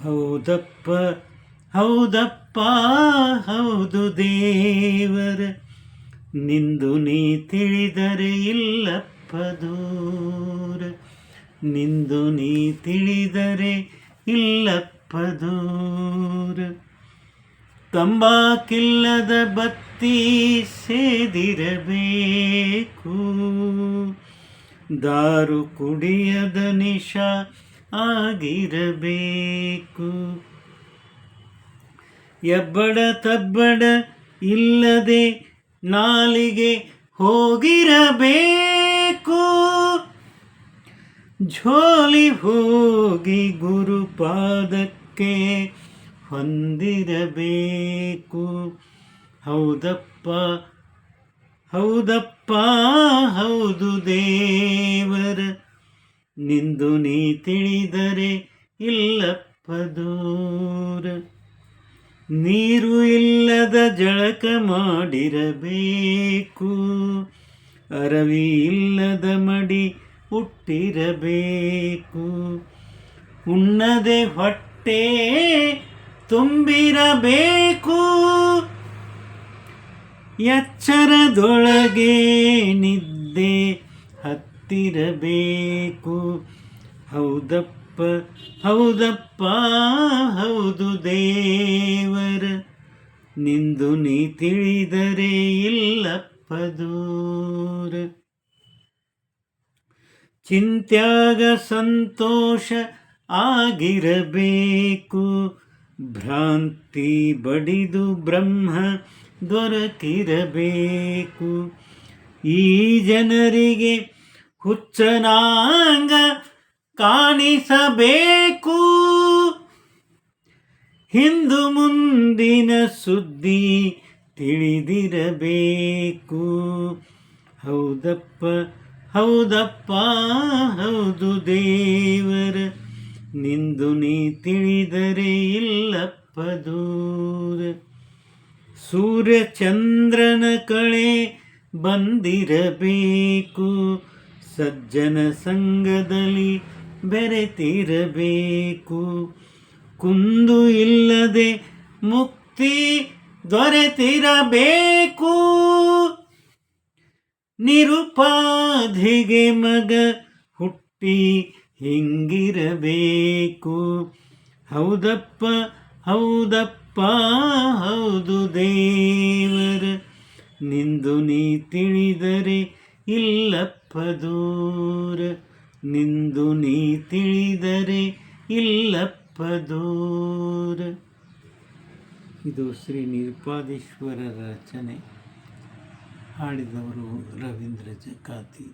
ಹೌದಪ್ಪ ಹೌದಪ್ಪ ಹೌದು ದೇವರ ನಿಂದು ನೀ ತಿಳಿದರೆ ಇಲ್ಲಪ್ಪ ದೂರ, ನಿಂದು ನೀ ತಿಳಿದರೆ ಇಲ್ಲಪ್ಪ ದೂರ. ತಂಬಾಕಿಲ್ಲದ ಬತ್ತಿ ಸೇದಿರಬೇಕು, ದಾರು ಕುಡಿಯದ ನಿಶಾ ಆಗಿರಬೇಕು. ಎಬ್ಬಡ ತಬ್ಬಡ ಇಲ್ಲದೆ ನಾಲಿಗೆ ಹೋಗಿರಬೇಕು, ಝೋಲಿ ಹೋಗಿ ಗುರುಪಾದಕ್ಕೆ ಹೊಂದಿರಬೇಕು. ಹೌದಪ್ಪ ಹೌದಪ್ಪ ಹೌದು ದೇವರ ನಿಂದು ನೀ ತಿಳಿದರೆ ಇಲ್ಲಪ್ಪ ದೂರ. ನೀರು ಇಲ್ಲದ ಜಳಕ ಮಾಡಿರಬೇಕು, ಅರವಿ ಇಲ್ಲದ ಮಡಿ ಹುಟ್ಟಿರಬೇಕು. ಉಣ್ಣದೆ ಹೊಟ್ಟೆ ತುಂಬಿರಬೇಕು, ಎಚ್ಚರದೊಳಗೆ ನಿದ್ದೆ ಹತ್ತಿರಬೇಕು. ಹೌದಪ್ಪ ಹೌದಪ್ಪ ಹೌದು ದೇವರ ನಿಂದು ನೀ ತಿಳಿದರೆ ಇಲ್ಲಪ್ಪ ದೂರ. ಚಿಂತ್ಯಾಗ ಸಂತೋಷ ಆಗಿರಬೇಕು, ಭ್ರಾಂತಿ ಬಡಿದು ಬ್ರಹ್ಮ ದೊರಕಿರಬೇಕು. ಈ ಜನರಿಗೆ ಹುಚ್ಚನಾಂಗ ಕಾಣಿಸಬೇಕು, ಹಿಂದು ಮುಂದಿನ ಸುದ್ದಿ ತಿಳಿದಿರಬೇಕು. ಹೌದಪ್ಪ ಹೌದಪ್ಪ ಹೌದು ದೇವರ ನಿಂದು ನೀ ತಿಳಿದರೆ ಇಲ್ಲಪ್ಪ ದೂರ. ಸೂರ್ಯ ಚಂದ್ರನ ಕಳೆ ಬಂದಿರಬೇಕು, ಸಜ್ಜನ ಸಂಗದಲ್ಲಿ ಬೆರೆತಿರಬೇಕು. ಕುಂದು ಇಲ್ಲದೆ ಮುಕ್ತಿ ದೊರೆತಿರಬೇಕು, ನಿರುಪಾಧಿಗೆ ಮಗ ಹುಟ್ಟಿ ಹಿಂಗಿರಬೇಕು. ಹೌದಪ್ಪ ಹೌದಪ್ಪ ಹೌದು ದೇವರ ನಿಂದು ನೀ ತಿಳಿದರೆ ಇಲ್ಲಪ್ಪ ದೂರ, ನಿಂದು ನೀ ತಿಳಿದರೆ ಇಲ್ಲಪ್ಪ ದೂರ. ಇದು ಶ್ರೀ ನಿರುಪಾದೀಶ್ವರರ ರಚನೆ. ಹಾಡಿದವರು ರವೀಂದ್ರ ಜಕಾತಿ.